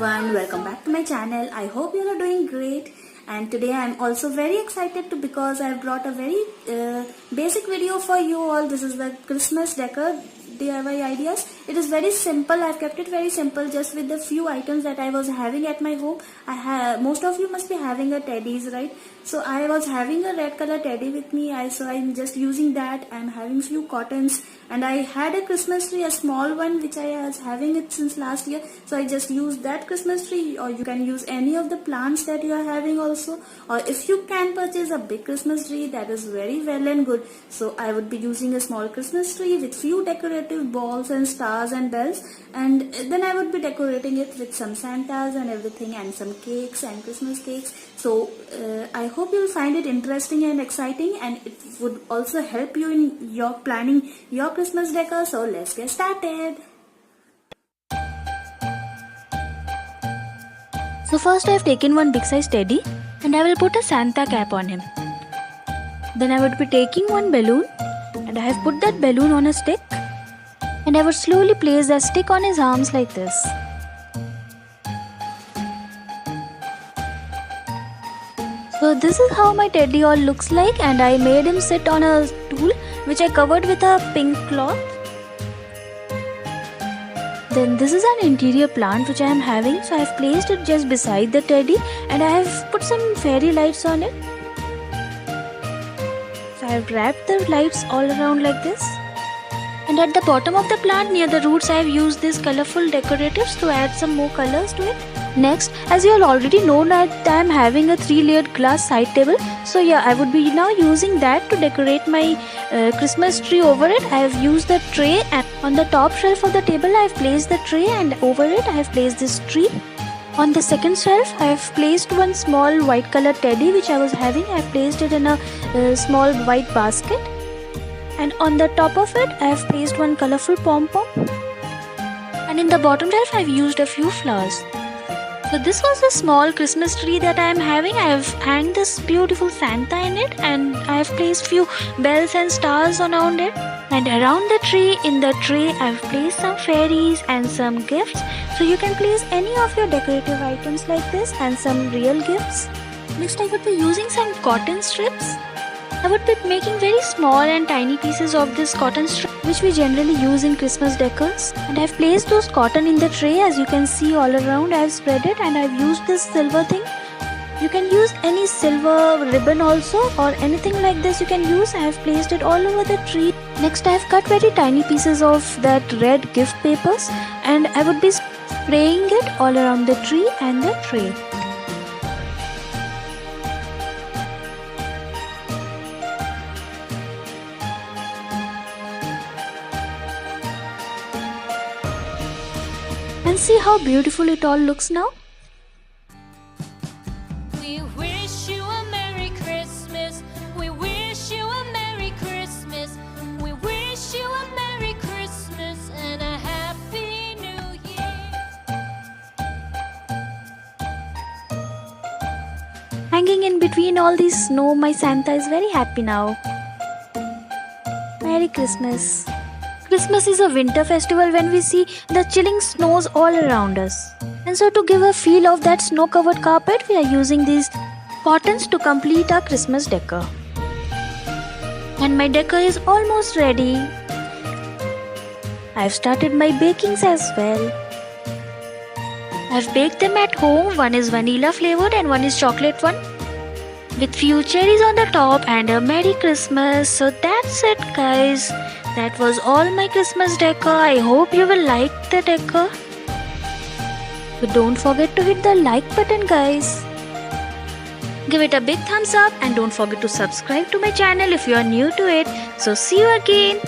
everyone, welcome back to my channel. I hope you are doing great, and today I am also very excited because I have brought a very basic video for you all. This is the Christmas decor DIY ideas. It is very simple. I have kept it very simple, just with the few items that I was having at my home. Most of you must be having a teddies, right? So I was having a red color teddy with me. So I'm just using that. I'm having few cottons, and I had a Christmas tree, a small one, which I was having it since last year. So I just used that Christmas tree, or you can use any of the plants that you are having also. Or if you can purchase a big Christmas tree, that is very well and good. So I would be using a small Christmas tree with few decorative balls and stars and bells, and then I would be decorating it with some Santas and everything, and some cakes and Christmas cakes. So I hope you'll find it interesting and exciting, and it would also help you in your planning your Christmas decor. So let's get started. So first I have taken one big size teddy and I will put a Santa cap on him. Then I would be taking one balloon and I have put that balloon on a stick, and I would slowly place that stick on his arms like this. So this is how my teddy all looks like, and I made him sit on a stool which I covered with a pink cloth. Then this is an interior plant which I am having, so I have placed it just beside the teddy and I have put some fairy lights on it. So I have wrapped the lights all around like this. And at the bottom of the plant near the roots I have used these colorful decoratives to add some more colors to it. Next, as you all already know that I am having a 3-layered glass side table. So yeah, I would be now using that to decorate my Christmas tree over it. I have used the tray, and on the top shelf of the table I have placed the tray, and over it I have placed this tree. On the second shelf I have placed one small white color teddy which I was having. I have placed it in a small white basket. And on the top of it I have placed one colorful pom-pom, and in the bottom shelf I have used a few flowers. So this was a small Christmas tree that I am having. I have hanged this beautiful Santa in it, and I have placed few bells and stars around it. And around the tree, in the tray, I have placed some fairies and some gifts. So you can place any of your decorative items like this and some real gifts. Next I would be using some cotton strips. I would be making very small and tiny pieces of this cotton strip which we generally use in Christmas decors, and I have placed those cotton in the tray. As you can see all around I have spread it, and I have used this silver thing. You can use any silver ribbon also, or anything like this you can use. I have placed it all over the tree. Next I have cut very tiny pieces of that red gift papers, and I would be spraying it all around the tree and the tray. And see how beautiful it all looks now. We wish you a Merry Christmas. We wish you a Merry Christmas. We wish you a Merry Christmas and a Happy New Year. Hanging in between all these snow, my Santa is very happy now. Merry Christmas. Christmas is a winter festival when we see the chilling snows all around us. And so to give a feel of that snow-covered carpet, we are using these cottons to complete our Christmas decor. And my decor is almost ready. I've started my bakings as well. I've baked them at home. One is vanilla flavored and one is chocolate one, with few cherries on the top and a Merry Christmas. So that's it, guys. That was all my Christmas decor. I hope you will like the decor. So don't forget to hit the like button, guys. Give it a big thumbs up and don't forget to subscribe to my channel if you are new to it. So see you again.